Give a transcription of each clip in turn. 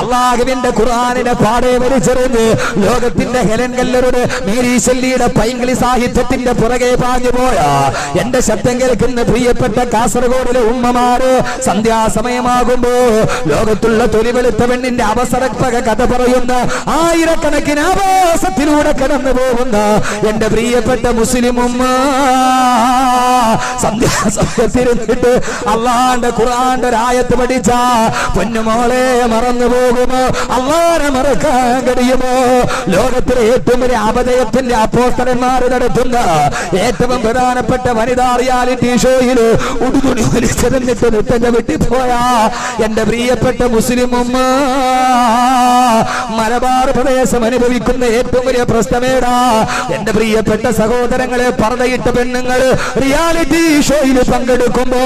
അള്ളാഹുവിന്റെ ഖുർആനിനെ പാടെ വലിച്ചെറിഞ്ഞ് ലോകത്തിന്റെ ഹെലൻ കെല്ലറുടെ മേരി ഷെല്ലിയുടെ പൈങ്കിളി സാഹിത്യത്തിന്റെ പുറകെ പാഞ്ഞു പോയ എന്റെ ശബ്ദം കേൾക്കുന്ന പ്രിയപ്പെട്ട കാസർഗോഡിലെ ഉമ്മമാര് സന്ധ്യാസമയമാകുമ്പോ ലോകത്തുള്ള തൊലിവെളുത്ത പെണ്ണിന്റെ അവസരപ്പക കഥ പറയുന്ന ആയിരക്കണക്കിന് ആവാസത്തിലൂടെ കടന്നു പോകുന്ന എന്റെ പ്രിയപ്പെട്ട മുസ്ലിം ഉമ്മ സന്ധ്യാസമയത്തിരുന്നിട്ട് അള്ളാന്റെ ഖുർആന്റെ ആയത്ത് പഠിച്ച പൊന്നുമോളെ മറന്നു പോകുമോ? അള്ളാനെ മറക്കാൻ കഴിയുമോ? ലോകത്തിലെ ഏറ്റവും വലിയ അപജയത്തിന്റെ അപ്പോസ്തലന്മാർ നടത്തുന്ന ഏറ്റവും പ്രധാനപ്പെട്ട വനിതാ റിയാലിറ്റി ഷോയിൽ ഉടുതുണി വലിച്ചെറിഞ്ഞിട്ട് നിത്തന്റെ വിട്ടിപ്പോയ എന്റെ പ്രിയപ്പെട്ട മുസ്ലിം ഉമ്മ മലബാർ പ്രദേശം അനുഭവിക്കുന്ന ഏറ്റവും വലിയ പ്രശ്നമേടാ. എന്റെ പ്രിയപ്പെട്ട സഹോദരങ്ങളെ, പർദ്ദയിട്ട പെണ്ണുങ്ങൾ റിയാലിറ്റി ഷോയിൽ പങ്കെടുക്കുമ്പോ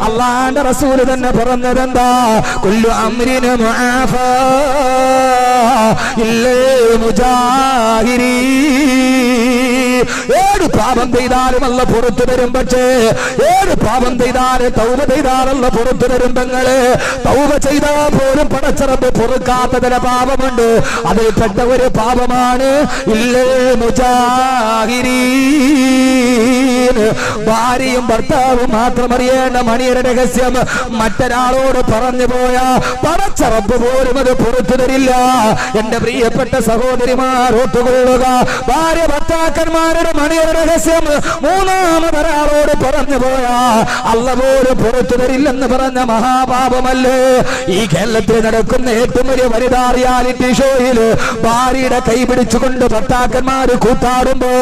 അള്ളാന്റെ റസൂൽ തന്നെ പറഞ്ഞതെന്താ? കുല്ലു അംരിന മുആഫാ ഇല്ലാ മുജാഹിരീ. ഏത് പാപം ചെയ്താലും അല്ല പുറത്തു തരും. പക്ഷേ ഏത് പാപം ചെയ്താലും തൗബ ചെയ്താലല്ല പുറത്തു തരും. പെങ്ങള് തൗബ ചെയ്താൽ പോലും പടച്ചറബ് പൊറുക്കാത്ത ചില പാപമുണ്ട്. അതിൽപ്പെട്ട ഒരു പാപമാണ് ഇല്ലേ മുജാഹിരീൻ. ഭാര്യയും ഭർത്താവും മാത്രം അറിയേണ്ട മണിയുടെ രഹസ്യം മറ്റൊരാളോട് പറഞ്ഞു പോയാ പടച്ചറബ് പോലും അത് പുറത്തു തരില്ല. എന്റെ പ്രിയപ്പെട്ട സഹോദരിമാർ ഓർത്തുകൊള്ളുക, ഭാര്യ ഭർത്താക്കന്മാരുടെ മണിയുടെ രഹസ്യം മൂന്നാമതൊരാളോട് പറഞ്ഞു പോയാ അല്ല പോലും പുറത്തു തരില്ലെന്ന് പറഞ്ഞ മഹാപാപമല്ലേ ഈ കേരളത്തിൽ നടക്കുന്ന ഏറ്റവും വലിയ വനിതാ റിയാലിറ്റി ഷോയിൽ ഭാര്യയുടെ കൈ പിടിച്ചുകൊണ്ട് ഭർത്താക്കന്മാര് കൂത്താടുമ്പോ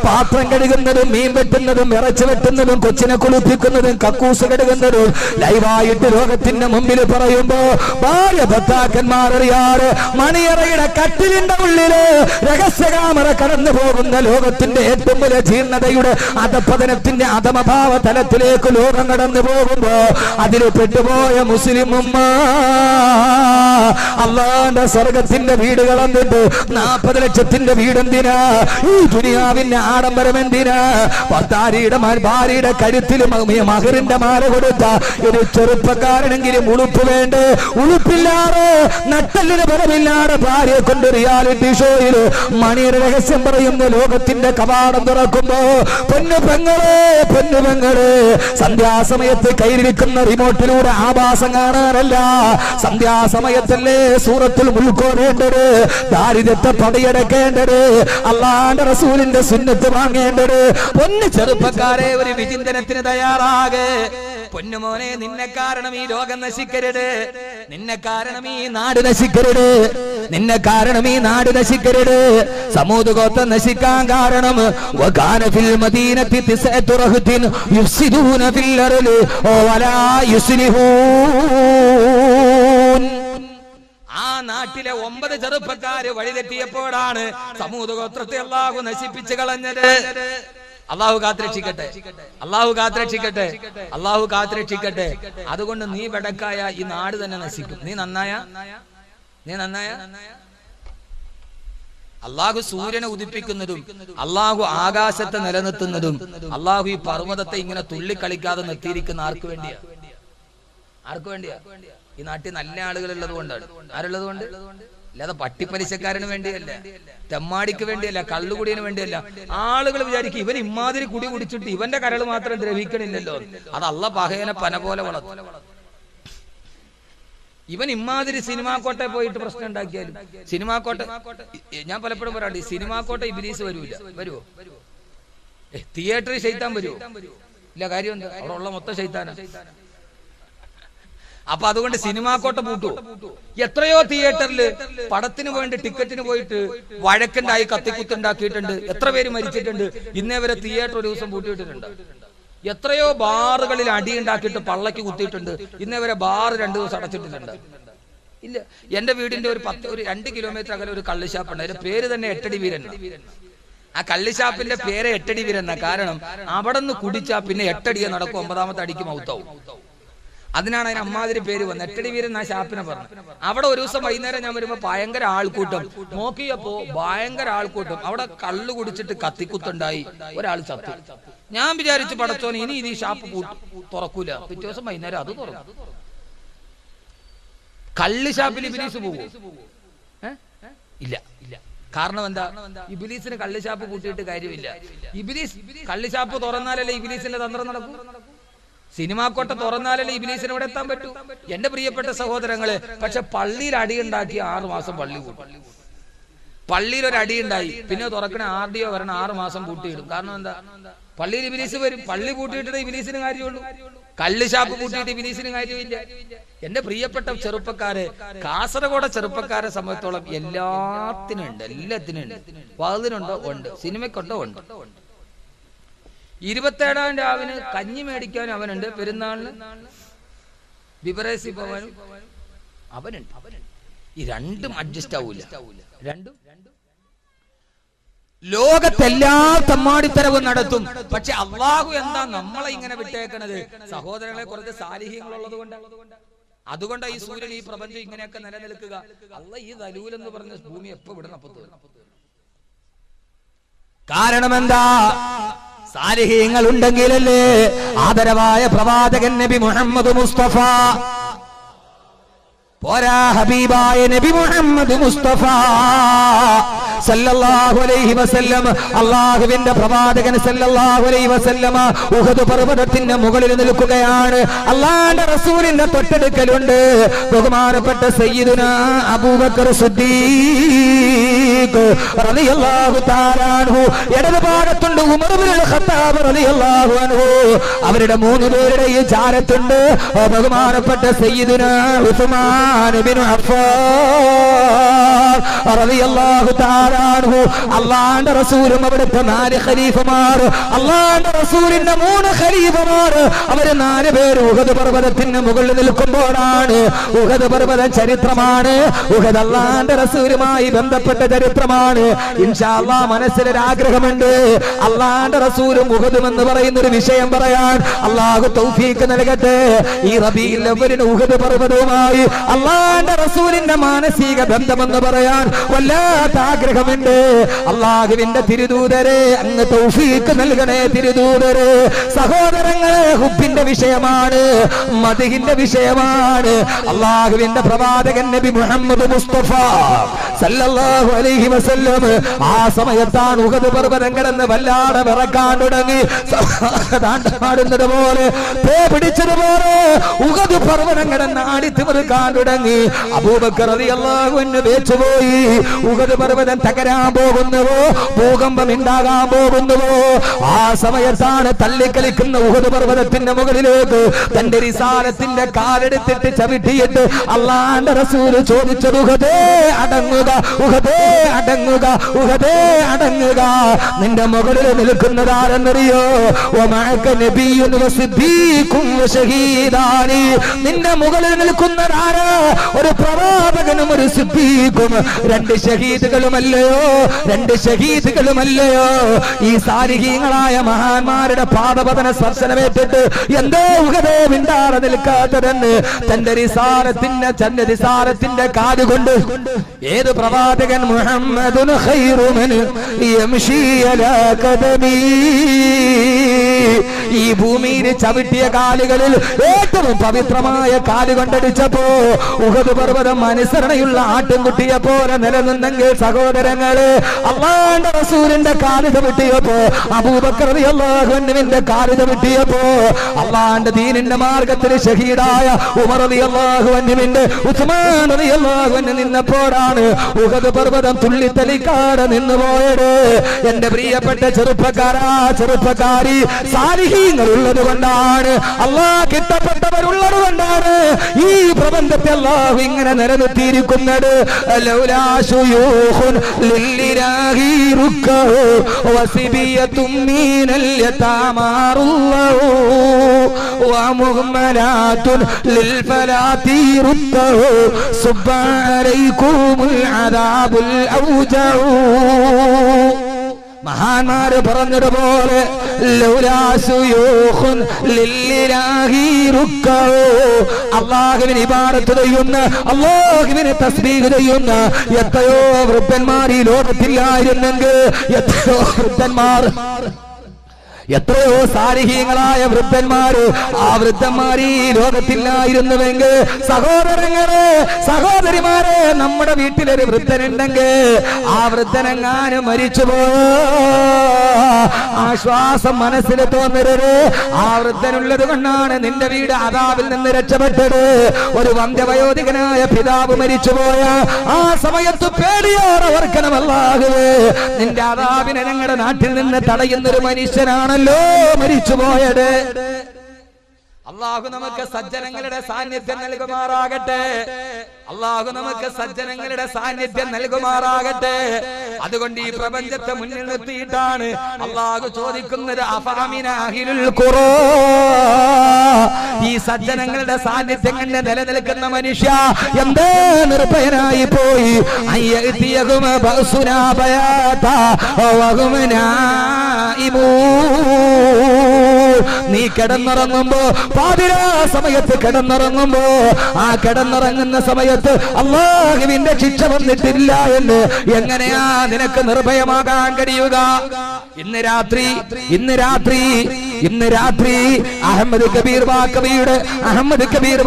പാത്രം കഴുകുന്നതും മീൻ വെട്ടുന്നതും ഇറച്ചി വെട്ടുന്നതും കൊച്ചിനെ കുളിപ്പിക്കുന്നതും കക്കൂസ് കഴുകുന്നതും ലൈവായിട്ട് ലോകത്തിന്റെ മുമ്പിൽ പറയുമ്പോ ഭാര്യ ഭർത്താക്കന്മാരറിയാറ് മണിയറയുടെ കട്ടിലിന്റെ ഉള്ളില് രഹസ്യ ക്യാമറ കടന്നു പോകുന്ന ലോകത്തിന്റെ ഏറ്റവും വലിയ ജീർണതയുടെ അധപതനത്തിന്റെ അധമഭാവ തലത്തിലേക്ക് ലോകം കടന്നു പോകുമ്പോ അതിൽ പെട്ടുപോയ മുസ്ലിം ഉമ്മ അള്ളാന്റെ സ്വർഗത്തിന്റെ വീട് കളന്നിട്ട് 40 ലക്ഷത്തിന്റെ വീടെന്തിനാ? ഈ ദുനിയാവിന്റെ ആഡംബരം എന്തിനാ? ഭാര്യയുടെ കരുത്തിൽ മഹറിന്റെ മാല കൊടുത്ത ഒരു ചെറുപ്പക്കാരനെങ്കിലും ഉളുപ്പ് വേണ്ടേ? ഉളുപ്പില്ലാതെ നട്ടലിന് ബലമില്ലാതെ ഭാര്യയെ കൊണ്ട് റിയാലിറ്റി ഷോയിൽ മണിയുടെ രഹസ്യം പറയുന്ന ലോകത്തിന്റെ കവാടം തുറക്കുമ്പോ പൊന്നു പെങ്ങളെ സന്ധ്യാസമയത്ത് കയ്യിലിരിക്കുന്ന റിമോട്ടിലൂടെ ആഭാസം കാണാനല്ല, സന്ധ്യാസമയത്തല്ലേ സൂറത്തുൽ മുൽക്ക് ഓതേണ്ടത്, ദാരിദ്ര്യത്തെ പടയടക്കേണ്ടത്, അള്ളാന്റെ റസൂലിന്റെ സുന്നത്ത് വാങ്ങേണ്ടത്. പൊന്നു ചെറുപ്പക്കാരെ, ഒരു വിചിന്തനത്തിന് തയ്യാറാകെ. പൊന്നുമോനെ, നിന്നെ കാരണം ഈ ലോകം നശിക്കരുത്, നിന്നെ കാരണം ഈ നാട് നശിക്കരുത്, നിന്നെ കാരണം ഈ നാട് നശിക്കരുത്. സമൂദ് ഗോത്രം നശിക്കാൻ കാരണം വകാന ഫിൽ മദീനത്തി തിസ്അതു റഹ്തിൻ യുഫ്സിദൂന ഫിൽ അർളി വലാ യുസ്ലിഹൂൻ. ആ നാട്ടിലെ 9 ചെറുപ്പക്കാര് വഴിതെറ്റിയപ്പോഴാണ് സമൂദ് ഗോത്രത്തെ അല്ലാഹു നശിപ്പിച്ചു കളഞ്ഞത്. അള്ളാഹു കാത്തുരക്ഷിക്കട്ടെ, അള്ളാഹു കാത്തുരക്ഷിക്കട്ടെ, അള്ളാഹു കാത്തുരക്ഷിക്കട്ടെ. അതുകൊണ്ട് നീ വെടക്കായ ഈ നാട് തന്നെ നശിക്കും. നീ നന്നായ അള്ളാഹു സൂര്യനെ ഉദിപ്പിക്കുന്നതും അള്ളാഹു ആകാശത്തെ നിലനിർത്തുന്നതും അള്ളാഹു ഈ പർവ്വതത്തെ ഇങ്ങനെ തുള്ളിക്കളിക്കാതെ നിർത്തിയിരിക്കുന്ന ആർക്ക് വേണ്ടിയാ? ഈ നാട്ടിൽ നല്ല ആളുകൾ ഉള്ളത് കൊണ്ടാണ്. ആരുള്ളത് കൊണ്ട്? അല്ലാതെ പട്ടിപ്പലിശക്കാരന് വേണ്ടിയല്ല, തെമ്മാടിക്ക് വേണ്ടിയല്ല, കള്ളുകുടിയന് വേണ്ടിയല്ല. ആളുകൾ വിചാരിക്കും ഇവൻ ഇമാതിരി കുടി കുടിച്ചിട്ട് ഇവന്റെ കരൾ മാത്രം ദ്രവിക്കണില്ലല്ലോ, അത് അള്ള പഹയനെ പന പോലെ വളർത്തും. ഇവൻ ഇമാതിരി സിനിമാക്കോട്ടെ പോയിട്ട് പ്രശ്നം ഉണ്ടാക്കിയാലും സിനിമാക്കോട്ട, ഞാൻ പലപ്പോഴും പറയാണ്ട്, ഈ സിനിമാക്കോട്ടെ ഇബ്ലീസ് വരുമോ? തിയേറ്ററിൽ ശൈത്താൻ വരുമോ? ഇല്ല. കാര്യം എന്താ? അവിടെ ഉള്ള മൊത്തം ശൈത്താനാ. അപ്പൊ അതുകൊണ്ട് സിനിമാക്കോട്ട പൂട്ടുവോ? എത്രയോ തിയേറ്ററിൽ പടത്തിന് വേണ്ടി ടിക്കറ്റിന് പോയിട്ട് വഴക്കുണ്ടായി കത്തിക്കുത്തുണ്ടാക്കിയിട്ടുണ്ട്. എത്ര പേര് മരിച്ചിട്ടുണ്ട്. ഇന്നേ വരെ തിയേറ്റർ ഒരു ദിവസം പൂട്ടിയിട്ടിട്ടുണ്ട്. എത്രയോ ബാറുകളിൽ അടി ഉണ്ടാക്കിയിട്ട് പള്ളക്ക് കുത്തിയിട്ടുണ്ട്. ഇന്നേ വരെ ബാർ 2 ദിവസം അടച്ചിട്ടിട്ടുണ്ട്. ഇല്ല. എന്റെ വീടിന്റെ ഒരു 2 കിലോമീറ്റർ അകലെ ഒരു കള്ളുഷാപ്പ് ഉണ്ട്. അതിന്റെ പേര് തന്നെ 8 അടി വീരൻ. ആ കള്ളുഷാപ്പിന്റെ പേര് 8 അടി വീരൻ. കാരണം അവിടെ നിന്ന് കുടിച്ചാ പിന്നെ 8 അടിയെ നടക്കും, 9ാമത്തെ അടിക്ക് മൗത്താവും. അതിനാണ് അതിന് അമ്മാതിരി പേര് വന്നത്. 8 അടി വീരൻ ആ ഷാപ്പിനെ പറഞ്ഞു. അവിടെ ഒരു ദിവസം വൈകുന്നേരം ഞാൻ വരുമ്പോ ഭയങ്കര ആൾക്കൂട്ടം. നോക്കിയപ്പോ ഭയങ്കര ആൾക്കൂട്ടം. അവിടെ കള്ളു കുടിച്ചിട്ട് കത്തിക്കുത്തുണ്ടായി, ഒരാൾ ചത്തു. ഞാൻ വിചാരിച്ചു പടച്ചോനെ ഇനി ഇത് ഈ ഷാപ്പ് തുറക്കൂല. പിറ്റേ ദിവസം വൈകുന്നേരം അത് തുറന്നു. കള്ള് ഷാപ്പിൽ ഇബ്ലീസ് പോകുമോ? ഇല്ല. കാരണം എന്താ? ഇബ്ലീസിന് കള്ള് ഷാപ്പ് കൂട്ടിയിട്ട് കാര്യമില്ല. ഇബ്ലീസ് കള്ള് ഷാപ്പ് തുറന്നാലല്ലേ ഇബ്ലീസിന്റെ തന്ത്രം നടക്കൂ. സിനിമാക്കോട്ട തുറന്നാലല്ലേ ഇബ്ലീസിന് ഇവിടെ എത്താൻ പറ്റൂ. എന്റെ പ്രിയപ്പെട്ട സഹോദരങ്ങളെ, പക്ഷെ പള്ളിയിൽ അടിയുണ്ടാക്കി 6 മാസം പള്ളി കൂട്ടും. പള്ളിയിൽ ഒരു അടിയുണ്ടായി, പിന്നെ തുറക്കണ RDO വരണം 6 മാസം പൂട്ടിയിടും. കാരണം എന്താ? പള്ളിയിൽ ഇബ്ലീസ് വരും. പള്ളി പൂട്ടിയിട്ടേ ഇബ്ലീസിന് കാര്യമുള്ളൂ. കള്ള് ഷാപ്പ് പൂട്ടിയിട്ട് ഇബ്ലീസിന് കാര്യമില്ല. എന്റെ പ്രിയപ്പെട്ട ചെറുപ്പക്കാരെ, കാസർഗോഡ് ചെറുപ്പക്കാരെ സംബന്ധിച്ചോളം എല്ലാത്തിനും ഉണ്ട്. വാതിനുണ്ടോ? ഉണ്ട്. സിനിമയ്ക്കുണ്ടോ? ഉണ്ട്. 27-ാം രാവിന് കഞ്ഞി മേടിക്കാൻ അവനുണ്ട്. പെരുന്നാളിന് ബിബറേസി പോവാനും അവനുണ്ട്. ഈ രണ്ടും അഡ്ജസ്റ്റ് ആവൂല. രണ്ടും ലോകത്തെല്ലാ തമ്മാടിത്തരവും നടത്തും. പക്ഷെ അള്ളാഹു എന്താ നമ്മളെ ഇങ്ങനെ വിട്ടേക്കണത്? സഹോദരങ്ങളെ, കുറച്ച് സാലിഹ്യങ്ങളുള്ളത് കൊണ്ടാണ്. അതുകൊണ്ടാണ് ഈ സൂര്യൻ, ഈ പ്രപഞ്ചം ഇങ്ങനെയൊക്കെ നിലനിൽക്കുക. അള്ളാഹ് ഈ ദലൂൽ എന്ന് പറഞ്ഞ ഭൂമി എപ്പോ വിടണം? കാരണം എന്താ? സാലിഹ്യങ്ങൾ ഉണ്ടെങ്കിലല്ലേ ആദരവായ പ്രവാചകൻ നബി മുഹമ്മദ് മുസ്തഫ പോരാ, ഹബീബായ നബി മുഹമ്മദ് മുസ്തഫ സല്ലല്ലാഹു അലൈഹി വസല്ലം, അല്ലാഹുവിന്റെ പ്രവാചകൻ സല്ലല്ലാഹു അലൈഹി വസല്ലമ ഉഹദ് പർവതത്തിന്റെ മുകളിൽ നിൽക്കുകയാണ്. അല്ലാഹുവിന്റെ റസൂലിന്റെ തൊട്ടടുക്കലുണ്ട് ബഹുമാനപ്പെട്ട സയ്യിദുനാ അബൂബക്കർ സിദ്ദീഖ് റളിയല്ലാഹു തആല അൻഹു. ഇടത് ഭാഗത്തുണ്ട് ഉമർ ഇബ്നുൽ ഖത്താബ് റളിയല്ലാഹു അൻഹു. അവരുടെ 3 പേരുടെ ഈ ചാരത്തുണ്ട് ബഹുമാനപ്പെട്ട സയ്യിദുനാ ഉസ്മാൻ ഇബ്നു അഫ്ഫാൻ റളിയല്ലാഹു തആല അൻഹു. അല്ലാഹുവിന്റെ റസൂലും അവിടുത്തെ 4 ഖലീഫമാർ, അല്ലാഹുവിന്റെ റസൂലിന്റെ 3 ഖലീഫമാർ, അവര് 4 പേര് ഉഹദ് പർവതത്തിന് മുകളിൽ നിൽക്കുമ്പോഴാണ്. ഉഹദ് പർവ്വത ചരിത്രമാണ്. ഉഹദ് അല്ലാഹുവിന്റെ റസൂലുമായി ബന്ധപ്പെട്ട ചരിത്രമാണ്. ഇൻഷാ അല്ലാഹ് മനസ്സിലൊരാഗ്രഹമുണ്ട്, അല്ലാഹുവിന്റെ റസൂലും ഉഹദും എന്ന് പറയുന്ന ഒരു വിഷയം പറയാൻ. അല്ലാഹു തൗഫീഖ് നൽകട്ടെ. ഈ റബീഉൽ അവ്വലിന് ഉഹദ് പർവ്വതവുമായി അല്ലാഹുവിന്റെ റസൂലിന്റെ മാനസിക ബന്ധമെന്ന് പറയാൻ വല്ലാത്ത ആഗ്രഹമുണ്ട്. അല്ലാഹുവിന്റെ തിരുദൂതരെ അങ്ങ് തൗഫീഖ് നൽകണേ തിരുദൂതരെ. സഹോദരങ്ങളെ, ഹുബ്ബിന്റെ വിഷയമാണ്, മദ്ഹിന്റെ വിഷയമാണ്. അല്ലാഹുവിന്റെ പ്രവാചകൻ നബി മുഹമ്മദ് മുസ്തഫ സല്ലല്ലാഹു അലൈഹി വസല്ലം ആ സമയത്താണ് ഉഹദ് പർവ്വതം കിടന്ന് വല്ലാതെ വിറക്കാൻ തുടങ്ങി. പാടുന്നത് പോലെ, പേ പിടിച്ചതുപോലെ ഉഹദ് പർവ്വതം കിടന്ന് ആടിത്തിമിറുക്കാൻ തുടങ്ങി. അബൂബക്കർ റളിയല്ലാഹു അൻഹു വേച്ചുപോയി. ഉഹദ് പർവ്വതം തകരാൻ പോകുന്നുവോ, ഭൂകമ്പം ഉണ്ടാകാൻ പോകുന്നുവോ? ആ സമയത്താണ് തള്ളിക്കളിക്കുന്ന ഉഹദ് പർവ്വതത്തിന്റെ മുകളിലേക്ക് തന്റെ റിസാലത്തിന്റെ കാലെടുത്തിട്ട് ചവിട്ടിയിട്ട് അല്ലാഹുവിന്റെ റസൂൽ ചോദിച്ചത്, ഉഹദേ അടങ്ങുക, ഉഹദേ അടങ്ങുക, ഉഹദേ അടങ്ങുക. നിന്റെ മുകളിൽ നിൽക്കുന്നതാരെന്നറിയോ? വമഅക നബിയ്യുൻ വസിദ്ദീഖുൻ വശഹീദാനി. നിന്റെ മുകളിൽ നിൽക്കുന്നതാരാ? ഒരു പ്രവാചകനും ഒരു സിദ്ദീഖും, 2 ഷഹീദുകളുമല്ലയോ? 2 ഷഹീദുകളുമല്ലയോ? ഈ സാലിഹീങ്ങളായ മഹാന്മാരുടെ പാദപതന സ്പർശനമേറ്റിട്ട് എന്തോ ഉഹദേ മിണ്ടാതെ നിൽക്കാത്തതെന്ന് തന്റെ റിസാലത്തിന്റെ കാലുകൊണ്ട് ഏത് പ്രവാചകൻ? മുഹമ്മദുൻ ഖൈറുമൻ യംശി അലാ ഖദമി. ഈ ഭൂമിയിൽ ചവിട്ടിയ കാലുകളിൽ ഏറ്റവും പവിത്രമായ കാല് കൊണ്ടടിച്ചപ്പോ ഉഹദ് പർവ്വതം അനുസരണയുള്ള ആട്ടിൻകുട്ടിയെ പോലെ നിലനിന്നെങ്കിൽ സഹോദരങ്ങള്, അല്ലാഹുവിന്റെ റസൂലിന്റെ കാല് ചവിട്ടിയപ്പോ, അബൂബക്കർ റളിയല്ലാഹു അൻഹുവിന്റെ കാല് ചവിട്ടിയപ്പോ, അല്ലാഹുവിന്റെ ദീനിന്റെ മാർഗത്തിൽ ഷഹീദായ ഉമർ റളിയല്ലാഹു അൻഹുവിന്റെ, ഉസ്മാൻ റളിയല്ലാഹു അൻഹു നിന്നപ്പോഴാണ് ഉഹദ് പർവ്വതം തുള്ളിത്തലിക്കാതെ നിന്നുപോയത്. എന്റെ പ്രിയപ്പെട്ട ചെറുപ്പക്കാരി, സാലിഹീങ്ങൾ ഉള്ളത് കൊണ്ടാണ്, അല്ലാഹ് കിട്ടപ്പെട്ടവരുള്ളത് കൊണ്ടാണ് ഈ പ്രപഞ്ചത്തെ അല്ലാഹു ഇങ്ങനെ നിലനിർത്തിയിരിക്കുന്നത്. ലൗലാ ശുയൂഖുൻ ലില്ലാഹി റുക്കഉ വസിബിയതും മിനൽ യതാമാറുല്ലഹു വമുഹ്മലാതുൻ ലിൽഫലാതി റുക്കഉ സുബ്ബ അലൈകുമുൽ അദാബുൽ ഔജഉ. മഹാന്മാര് പറഞ്ഞതുപോലെ, അള്ളാഹുവിന് ഇബാദത്ത് ചെയ്യുന്ന, അള്ളാഹുവിന് തസ്ബീഹ് ചെയ്യുന്ന എത്രയോ വൃദ്ധന്മാർ ഈ ലോകത്തില്ലായിരുന്നെങ്കിൽ, എത്രയോ വൃദ്ധന്മാർ എത്രയോ സാലിഹീങ്ങളായ വൃദ്ധന്മാര് ആ വൃദ്ധന്മാർ ഈ ലോകത്തില്ലായിരുന്നുവെങ്കിൽ സഹോദരങ്ങളെ സഹോദരിമാരെ നമ്മുടെ വീട്ടിലൊരു വൃദ്ധനുണ്ടെങ്കിൽ ആ വൃദ്ധനെങ്ങാനും മരിച്ചുപോയോ ആശ്വാസം മനസ്സിൽ തോന്നരുത്. ആ വൃദ്ധനുള്ളത് കൊണ്ടാണ് നിന്റെ വീട് അദാബിൽ നിന്ന് രക്ഷപ്പെട്ടത്. ഒരു വന്ധ്യവയോധികനായ പിതാവ് മരിച്ചുപോയ ആ സമയത്ത് പേടിയോടെ ഓർക്കണം അല്ലാഹുവേ നിന്റെ അദാബിനെ ഞങ്ങളുടെ നാട്ടിൽ നിന്ന് തടയുന്നൊരു മനുഷ്യനാണല്ലോ മരിച്ചുപോയത്. അള്ളാഹു നമുക്ക് സജ്ജനങ്ങളുടെ സാന്നിധ്യം നൽകുമാറാകട്ടെ. അള്ളാഹു നമുക്ക് സജ്ജനങ്ങളുടെ സാന്നിധ്യം നൽകുമാറാകട്ടെ. അതുകൊണ്ട് ഈ പ്രപഞ്ചത്തെ മുന്നിൽ നിർത്തിയിട്ടാണ് അള്ളാഹു ചോദിക്കുന്നത് അഫഅമിന അഹ്ലുൽ ഖുറാ. ഈ സജ്ജനങ്ങളുടെ സാന്നിധ്യം കണ്ട് നിലനിൽക്കുന്ന മനുഷ്യ എന്തേ നിർഭയനായി പോയി. അയ്യതിയഹും ബഅസുനാ ബയാതാ വഹും നായിമൂ. നീ കിടന്നുറങ്ങുമ്പോ പാതിരാ സമയത്ത് കിടന്നുറങ്ങുമ്പോ ആ കിടന്നുറങ്ങുന്ന സമയത്ത് അല്ലാഹുവിന്റെ ശിക്ഷ വന്നിട്ടില്ല എന്ന് എങ്ങനെയാ നിനക്ക് നിർഭയമാകാൻ കഴിയുക? ഇന്ന് രാത്രി അഹമ്മദ് കബീർ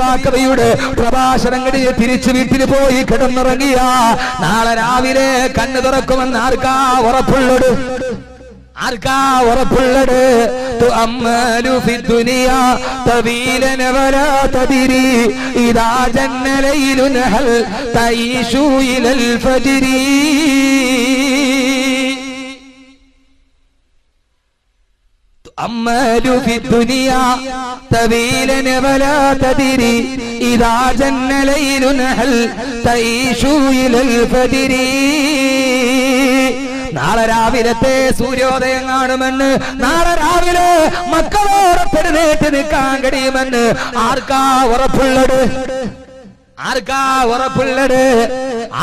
വാക്കവിയുടെ പ്രഭാഷണം കഴിഞ്ഞ് തിരിച്ചു വീട്ടിൽ പോയി കിടന്നുറങ്ങിയ നാളെ രാവിലെ കണ്ണു തുറക്കുമെന്ന് ആർക്കാ ഉറപ്പുള്ളത്? തുഅമ്മലു ഫിദ്ദുനിയാ തബീലൻ വലാ തദിരി ഇദാ ജന്ന ലൈലുൻ ഹൽ തഈശു ഇലൽ ഫജ്രി. തുഅമ്മലു ഫിദ്ദുനിയാ തബീലൻ വലാ തദിരി ഇദാ ജന്ന ലൈലുൻ ഹൽ തഈശു ഇലൽ ഫജ്രി. നാളെ രാവിലത്തെ സൂര്യോദയം കാണുമെന്ന്, നാളെ രാവിലെ മക്കളോടൊപ്പം എഴുന്നേറ്റ് നിൽക്കാൻ കഴിയുമെന്ന് ആർക്കാ ഉറപ്പുള്ളത്?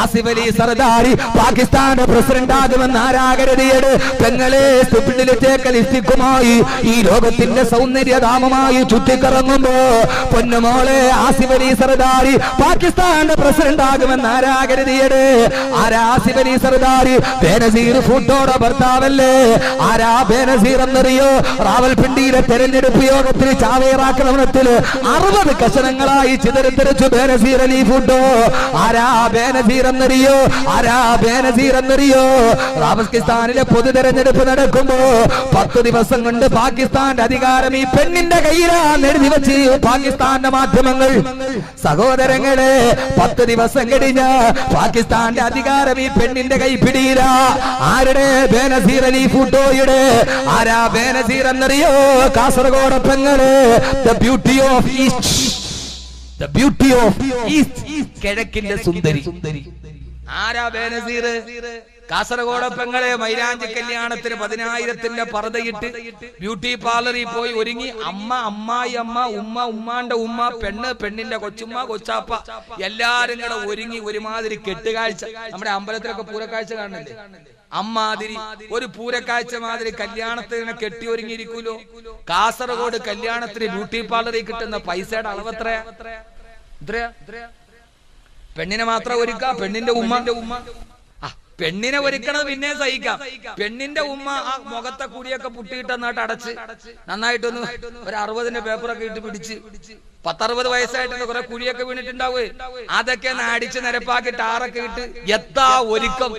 ആസിഫ് അലി സർദാരി പാകിസ്ഥാന്റെ പ്രസിഡന്റ് ആകുമെന്ന് ആരാ കരുതിയത്? പെങ്ങളെ ലിസ്റ്റിക്കുമായി ഈ ലോകത്തിന്റെ സൗന്ദര്യധാമമായി ചുറ്റിക്കറങ്ങുമ്പോ പൊന്നുമോളെ ആസിഫ് അലി സർദാരി പാകിസ്ഥാന്റെ പ്രസിഡന്റ് ആകുമെന്ന് ആരാ കരുതിയത്? ആരാ ആസിഫ് അലി സർദാരി? ബേനസീർ ഭൂട്ടോയുടെ ഭർത്താവല്ലേ? ആരാ ബേനസീർ എന്നറിയോ? റാവൽപിണ്ടിയിലെ തെരഞ്ഞെടുപ്പ് യോഗത്തിൽ ചാവേറാക്രമണത്തിൽ 60 കഷണങ്ങളായി ചിതറിത്തെറിച്ചു ബേനസീർ അലി ഭൂട്ടോ. ആരാ ബേനസീർ എന്നറിയോ? പാകിസ്ഥാനിലെ പൊതു തെരഞ്ഞെടുപ്പ് നടക്കുമ്പോ 10 ദിവസം കൊണ്ട് പാകിസ്ഥാന്റെ അധികാരം ഈ പെണ്ണിന്റെ കയ്യിലാന്ന് എഴുതി വെച്ച് പാകിസ്ഥാന്റെ മാധ്യമങ്ങൾ. സഹോദരങ്ങളെ 10 ദിവസം കഴിഞ്ഞ് പാകിസ്ഥാന്റെ അധികാരം ഈ പെണ്ണിന്റെ കൈപ്പിടിയില. ആരുടെ? ബേനസീർ അലി ഭൂട്ടോയുടെ. ആരാ ബേനസീർ എന്നറിയോ? കാസർഗോഡ് പെങ്ങള്, ദ ബ്യൂട്ടി ഓഫ് ഈസ്റ്റ്, കിഴക്കിന്റെ സുന്ദരി. ആരാ ബേനസീർ? കാസർഗോഡ് പെങ്ങളെ മൈലാഞ്ചി കല്യാണത്തിന് 10,000ന്റെ പർദ്ദയിട്ട് ബ്യൂട്ടി പാർലറിൽ പോയി ഒരുങ്ങി അമ്മായി ഉമ്മാന്റെ ഉമ്മ, പെണ്ണിന്റെ കൊച്ചുമ്മ, കൊച്ചാപ്പ എല്ലാരും കൂടെ ഒരുങ്ങി ഒരുമാതിരി കെട്ടുകാഴ്ച. നമ്മുടെ അമ്പലത്തിലൊക്കെ പൂരക്കാഴ്ച കാണുന്നില്ലേ? അമ്മാതിരി ഒരു പൂരക്കാഴ്ച മാതിരി കല്യാണത്തിന് കെട്ടി ഒരുങ്ങിയിരിക്കൂലോ. കാസർഗോഡ് കല്യാണത്തിന് ബ്യൂട്ടി പാർലറിൽ കിട്ടുന്ന പൈസയുടെ അളവെത്രയാ? പെണ്ണിനെ മാത്രം ഒരുക്ക. പെണ്ണിന്റെ ഉമ്മ പെണ്ണിനെ ഒരുക്കണത് പിന്നെ സഹിക്കാം. പെണ്ണിന്റെ ഉമ്മ ആ മുഖത്തെ കുടിയൊക്കെ പുട്ടിയിട്ട് നന്നായിട്ട് അടച്ച് നന്നായിട്ടൊന്ന് ഒരു 60ന്റെ പേപ്പറൊക്കെ ഇട്ട് പിടിച്ച് 10-60 വയസ്സായിട്ട് കുറെ കുഴിയൊക്കെ വീണിട്ടുണ്ടാവേ. അതൊക്കെ അടിച്ച് നിരപ്പാക്കി ടാറൊക്കെ ഇട്ട് എത്താ ഒരുക്കം.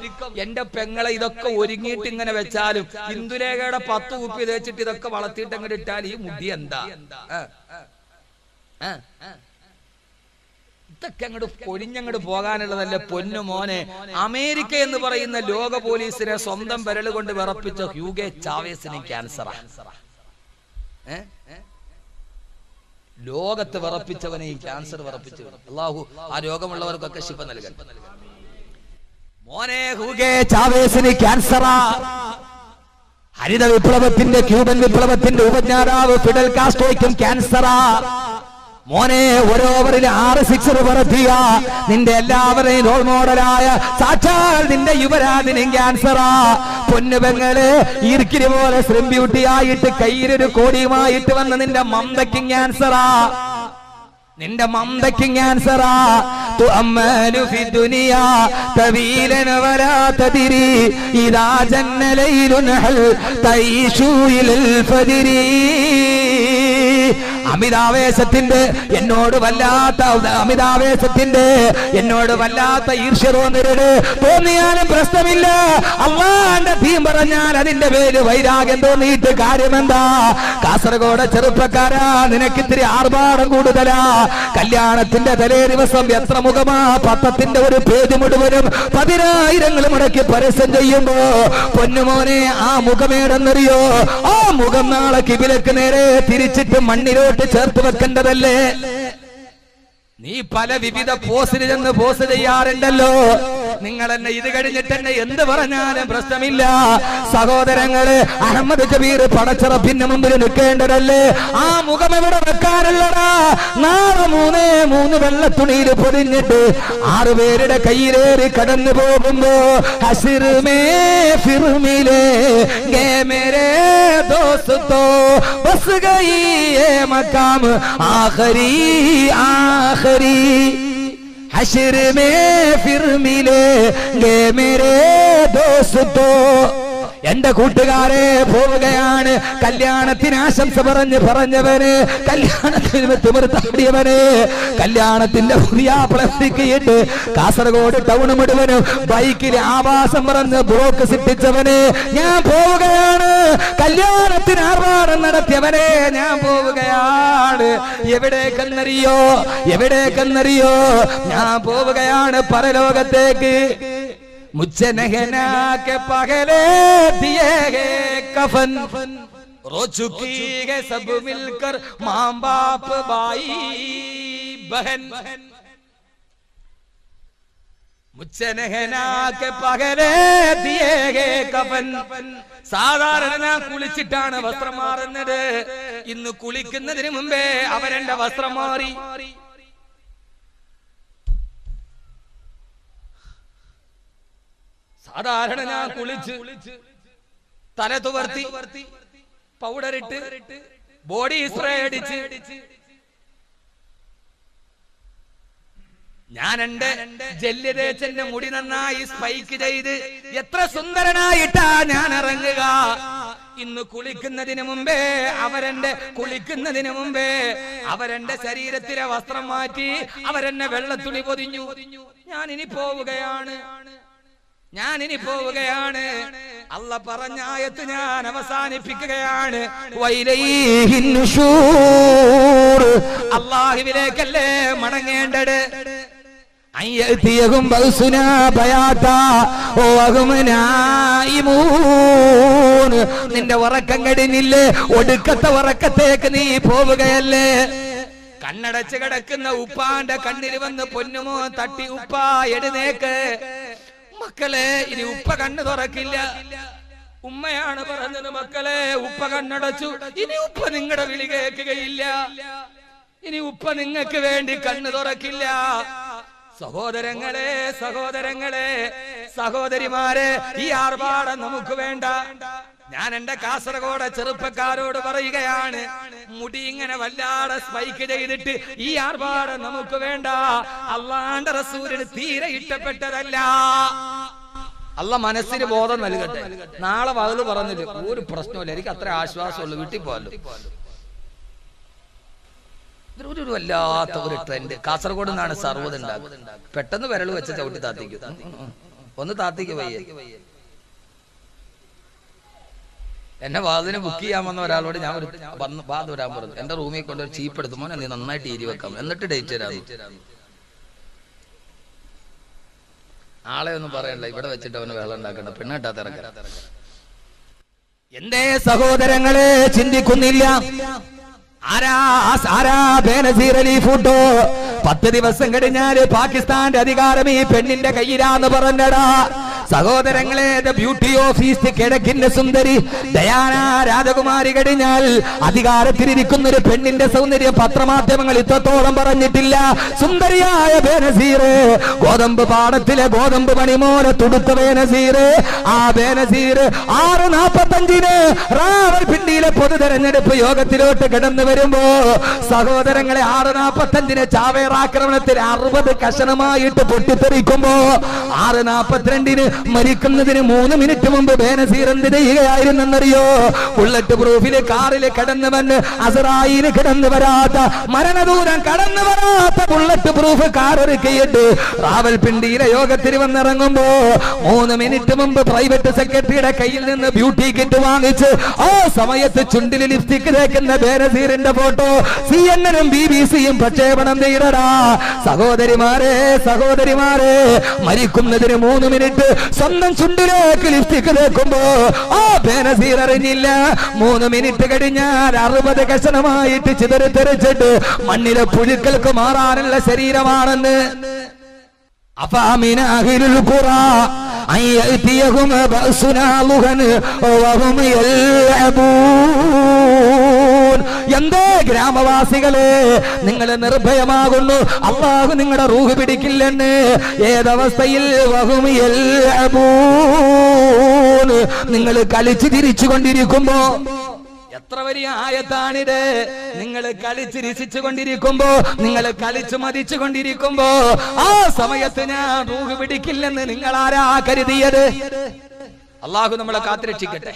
എന്റെ പെങ്ങളെ ഇതൊക്കെ ഒരുങ്ങിയിട്ട് ഇങ്ങനെ വെച്ചാലും ഇന്ദുലേഖയുടെ 10 കുപ്പി തേച്ചിട്ട് ഇതൊക്കെ വളർത്തിയിട്ട് അങ്ങോട്ട് ഇട്ടാൽ ഈ മുടി എന്താ? ഇതൊക്കെ അങ്ങോട്ട് പൊഴിഞ്ഞങ്ങോട്ട് പോകാനുള്ളതല്ല പൊന്നു മോനെ. അമേരിക്ക എന്ന് പറയുന്ന ലോക പോലീസിനെ സ്വന്തം വിരൽ കൊണ്ട് വിറപ്പിച്ച ഹ്യൂഗോ ചാവേസിന് ക്യാൻസറാ. ലോകത്ത് വിറപ്പിച്ചവനെ ഈ ക്യാൻസർ വിറപ്പിച്ചു. അല്ലാഹു ആ രോഗമുള്ളവർക്കൊക്കെ ശിഫ നൽകട്ടെ. മോനെ ഹ്യൂഗോ ചാവേസിന് ക്യാൻസറാ. ഹരിത വിപ്ലവത്തിന്റെ ക്യൂബൻ വിപ്ലവത്തിന്റെ ഉപജ്ഞാതാവ് ഫിഡൽ കാസ്ട്രോയ്ക്കും ക്യാൻസറാ. മോനെ ഒരു ഓവറിൽ 6 സിക്സർ പറത്തിയ നിന്റെ എല്ലാവരെയും റോൾ മോഡലായ സാക്ഷാൽ നിന്റെ യുവരാജിനും ക്യാൻസറാ. പൊന്നുപെങ്ങള് ഈർക്കിരി പോലെ സ്ലിം ബ്യൂട്ടി ആയിട്ട് കയ്യിലൊരു കോടിയുമായിട്ട് വന്ന നിന്റെ മമതയ്ക്കും ക്യാൻസറാ. നിന്റെ മന്ദയ്ക്ക് ക്യാൻസറാ തുഅമ്മലു ഫി ദുനിയാ തവീലൻ വലാ തദിരി ഇദാ ജന്ന ലൈലുൻ ഹൽ തഈശു ഇലൽ ഫജ്രി. അമിതാവേശത്തിന്റെ എന്നോട് വല്ലാത്ത ഈർഷ്യ തോന്നിയാലും പ്രശ്നമില്ല. അള്ളാന്റെ തീം പറഞ്ഞാൽ അതിന്റെ പേര് വൈരാഗ്യം തോന്നിയിട്ട് കാര്യമെന്താ? കാസർഗോഡ് ചെറുപ്പക്കാരാ, നിനക്കിത്തിരി ആർഭാടം കൂടുതലാ. കല്യാണത്തിന്റെ തലേ ദിവസം എത്ര മുഖമാ പത്രത്തിന്റെ ഒരു പേജ് മുഴുവനും 10,000 മുടക്കി പരസ്യം ചെയ്യുമ്പോ പൊന്നുമോനെ ആ മുഖമേടെന്നറിയോ? ആ മുഖം നാളെ കിബിലക്ക് നേരെ തിരിച്ചിട്ട് മണ്ണിലോട്ട് ചേർത്ത് വെക്കേണ്ടതല്ലേ? നീ പല വിവിധ പോസ്റ്റിൽ ചെന്ന് പോസ്റ്റ് ചെയ്യാറുണ്ടല്ലോ. നിങ്ങൾ എന്നെ ഇത് കഴിഞ്ഞിട്ട് എന്നെ എന്ത് പറഞ്ഞാലും പ്രശ്നമില്ല. സഹോദരങ്ങള്, അഹമ്മദ് കബീർ പടച്ചറപ്പിന്റെ മുമ്പിൽ നിൽക്കേണ്ടതല്ലേ? ആ മുഖം എവിടെ വെക്കാനുള്ളടാ? നാളെ 3 വെള്ളത്തുണിയിൽ പൊതിഞ്ഞിട്ട് 6 പേരുടെ കയ്യിലേറി കടന്നു പോകുമ്പോ ഹസിർമേ ഫിർമിലേ ഗേ മേരേ ദോസ്തോ ബസ് ഗയി ഏ മക്കാം ആഖരി ആഖരി हशर में फिर मिलेंगे मेरे दोस्तों. എന്റെ കൂട്ടുകാരെ പോവുകയാണ്. കല്യാണത്തിന് ആശംസ പറഞ്ഞവന്, കല്യാണത്തിന് തിമിർത്താടിയവന്, കല്യാണത്തിന്റെ പുതിയാപ്പിളക്കിയിട്ട് കാസർഗോഡ് ടൗൺ മുഴുവനും ബൈക്കിൽ ആവാസം പറഞ്ഞ് ബ്ലോക്ക് സൃഷ്ടിച്ചവന് ഞാൻ പോവുകയാണ്. കല്യാണത്തിന് ആർഭാടം നടത്തിയവനെ ഞാൻ പോവുകയാണ്. എവിടേക്കെന്നറിയോ? ഞാൻ പോവുകയാണ് പരലോകത്തേക്ക്. मुझसे नहना के पगले दिए गए कफन रो चुकी है सब मिलकर माँ बाप भाई बहन. मुझसे नहना के पगले दिए गए कफन. സാധാരണ കുളിച്ചിട്ടാണ് വസ്ത്രം മാറുന്നത്. ഇന്ന് കുളിക്കുന്നതിന് മുമ്പേ അവരെന്റെ വസ്ത്രം മാറി. സാധാരണ ഞാൻ കുളിച്ച് തല തുവർത്തി പൗഡറിട്ട് ബോഡി സ്പ്രേ അടിച്ച് ഞാൻ എന്റെ ജെല്ല് തേച്ചെന്റെ മുടി നന്നായി സ്പൈക്ക് ചെയ്ത് എത്ര സുന്ദരനായിട്ടാ ഞാൻ ഇറങ്ങുക. ഇന്ന് കുളിക്കുന്നതിന് മുമ്പേ അവരെന്റെ ശരീരത്തിലെ വസ്ത്രം മാറ്റി അവരെന്നെ വെള്ളത്തുണി പൊതിഞ്ഞു. ഞാനിനി പോവുകയാണ്. അല്ല പറഞ്ഞ ആയത്ത് ഞാൻ അവസാനിപ്പിക്കുകയാണ്. അല്ലാഹുവിലേക്കല്ലേ മടങ്ങേണ്ടത്. നിന്റെ ഉറക്കം കഴിഞ്ഞില്ലേ? ഒടുക്കത്തെ ഉറക്കത്തേക്ക് നീ പോവുകയല്ലേ? കണ്ണടച്ച് കിടക്കുന്ന ഉപ്പാന്റെ കണ്ണിൽ വന്ന് പൊന്നുമോ തട്ടി ഉപ്പാ എഴുന്നേക്ക്. മക്കളെ, ഇനി ഉപ്പ കണ്ണ് തുറക്കില്ല. ഉമ്മയാണ് പറഞ്ഞത്, മക്കളെ ഉപ്പ കണ്ണടച്ചു, ഇനി ഉപ്പ നിങ്ങളുടെ വിളി കേൾക്കുകയില്ല. ഇനി ഉപ്പ നിങ്ങൾക്ക് വേണ്ടി കണ്ണ് തുറക്കില്ല. സഹോദരങ്ങളെ സഹോദരിമാരെ, ഈ ആർഭാടം നമുക്ക് വേണ്ട. ഞാൻ എന്റെ കാസർഗോഡ് ചെറുപ്പക്കാരോട് പറയുകയാണ്, മുടി ഇങ്ങനെ വല്ലാതെ സ്പൈക്ക് ചെയ്തിട്ട് ഈ ആർഭാടം നമുക്ക് വേണ്ട. അള്ളാന്റെ റസൂലിന് തീരെ ഇഷ്ടപ്പെട്ടതല്ല. അല്ല മനസ്സിന് ബോധം നൽകട്ടെ. നാളെ വകല് പറഞ്ഞിട്ട് ഒരു പ്രശ്നമില്ല, എനിക്ക് അത്ര ആശ്വാസമുള്ളൂ, വീട്ടിൽ പോകാലോ. ഒരു വല്ലാത്ത ഒരു ട്രെൻഡ്. കാസർഗോഡ് നിന്നാണ് സർവ്വത് ഉണ്ടാക്കുന്നത്. പെട്ടെന്ന് വിരൽ വെച്ച ചവിട്ടി താത്തിക്കും. ഒന്ന് താത്തിക്ക് വയ്യ. എന്നെ വാതിന് ബുക്ക് ചെയ്യാൻ വന്ന ഒരാളോട് ഞാൻ വാത് വരാൻ പറഞ്ഞു. എന്റെ റൂമിൽ കൊണ്ട് ഒരു ചീപ്പ് എടുത്തു, മോനെ നീ നന്നായിട്ട് ഈരി വെക്കാം, എന്നിട്ട് ഡേറ്റ് തരാം. ആളെ ഒന്നും പറയണ്ട, ഇവിടെ വെച്ചിട്ട് അവന് വേല ഉണ്ടാക്കണ്ട, പെണ്ണ് കിട്ടാത്ത ഇറക്കാം. എന്തേ സഹോദരങ്ങളെ ചിന്തിക്കുന്നില്ല? ആരാ ബേനസീർ അലി ഫൂട്ടോ? 10 ദിവസം കഴിഞ്ഞാല് പാകിസ്ഥാന്റെ അധികാരം ഈ പെണ്ണിന്റെ കയ്യിലാന്ന് പറഞ്ഞടാ. സഹോദരങ്ങളെ, ബ്യൂട്ടി ഓഫീസ് കിഴക്കിന്റെ സുന്ദരി ഡയാന രാജകുമാരി കഴിഞ്ഞാൽ അധികാരത്തിലിരിക്കുന്ന ഒരു പെണ്ണിന്റെ സൗന്ദര്യം പത്രമാധ്യമങ്ങൾ ഇത്രത്തോളം പറഞ്ഞിട്ടില്ല. സുന്ദരിയായ ബേനസീർ, ഗോതമ്പ് പാടത്തിലെ ഗോതമ്പ് മണിമോനെ തുടുത്ത ബേനസീർ. ആ ബേനസീർ 6:45 റാവൽപിണ്ടിയിലെ പൊതു തെരഞ്ഞെടുപ്പ് യോഗത്തിലോട്ട് കടന്നു വരുമ്പോ സഹോദരങ്ങളെ 6:45 ചാവേർ ആക്രമണത്തിൽ 60 കഷണമായിട്ട് പൊട്ടിത്തെറിക്കുമ്പോ 6:42 മരിക്കുന്നതിന് 3 മിനിറ്റ് മുമ്പ് ബേനസീർ എന്ത് ചെയ്യുകയായിരുന്നെന്നറിയോ? ബുള്ളറ്റ് പ്രൂഫിലെ കാറിൽ കടന്നു വന്ന് അസറായിൽ കടന്നു വരാത്ത, മരണദൂരം കടന്നു വരാത്ത ബുള്ളറ്റ് പ്രൂഫ് കാർ ഒരുക്കിയിട്ട് റാവൽപിണ്ടിയിലെ യോഗത്തിൽ വന്നിറങ്ങുമ്പോ 3 മിനിറ്റ് മുമ്പ് പ്രൈവറ്റ് സെക്രട്ടറിയുടെ കയ്യിൽ നിന്ന് ബ്യൂട്ടി കിറ്റ് വാങ്ങിച്ച് ആ സമയത്ത് ചുണ്ടിൽ ലിപ്സ്റ്റിക് തേക്കുന്ന ബേനസീറിന്റെ ഫോട്ടോ CNN-ഉം BBC-യും പ്രക്ഷേപണം ചെയ്യടാ. സഹോദരിമാരെ, മരിക്കുന്നതിന് 3 മിനിറ്റ് സ്വന്തം ചുണ്ടിലേക്ക് ലിപ്സ്റ്റിക് തേക്കുമ്പോ ആ ബേനസീർ അറിഞ്ഞില്ല 3 മിനിറ്റ് കഴിഞ്ഞാൽ 60 കഷണമായിട്ട് ചിതറിത്തെറിച്ചിട്ട് മണ്ണിലെ പുഴുക്കൾക്ക് മാറാനുള്ള ശരീരമാണെന്ന്. അഫാമിന അഹ്ലുൽ ഖുറാ അയ്യതിയഹും ബഅസുനാ ളുഹൻ വഹും യൽഅബൂൻ. എന്തേ ഗ്രാമവാസികളെ, നിങ്ങൾ നിർഭയമാകുന്നു, അല്ലാഹു നിങ്ങളുടെ റൂഹ് പിടിക്കില്ലെന്ന്. ഏതവസ്ഥയിൽ? വഹും യൽഅബൂൻ, നിങ്ങൾ കളിച്ചു തിരിച്ചു കൊണ്ടിരിക്കുമ്പോ. എത്ര വലിയ ആയത്താണിത്! നിങ്ങൾ കളിച്ച് രസിച്ചു കൊണ്ടിരിക്കുമ്പോ, നിങ്ങൾ കളിച്ചു മതിച്ചു കൊണ്ടിരിക്കുമ്പോ ആ സമയത്ത് ഞാൻ റൂഹ് പിടിക്കില്ലെന്ന് നിങ്ങൾ ആരാ കരുതിയത്? അല്ലാഹു നമ്മളെ കാത്തുരക്ഷിക്കട്ടെ.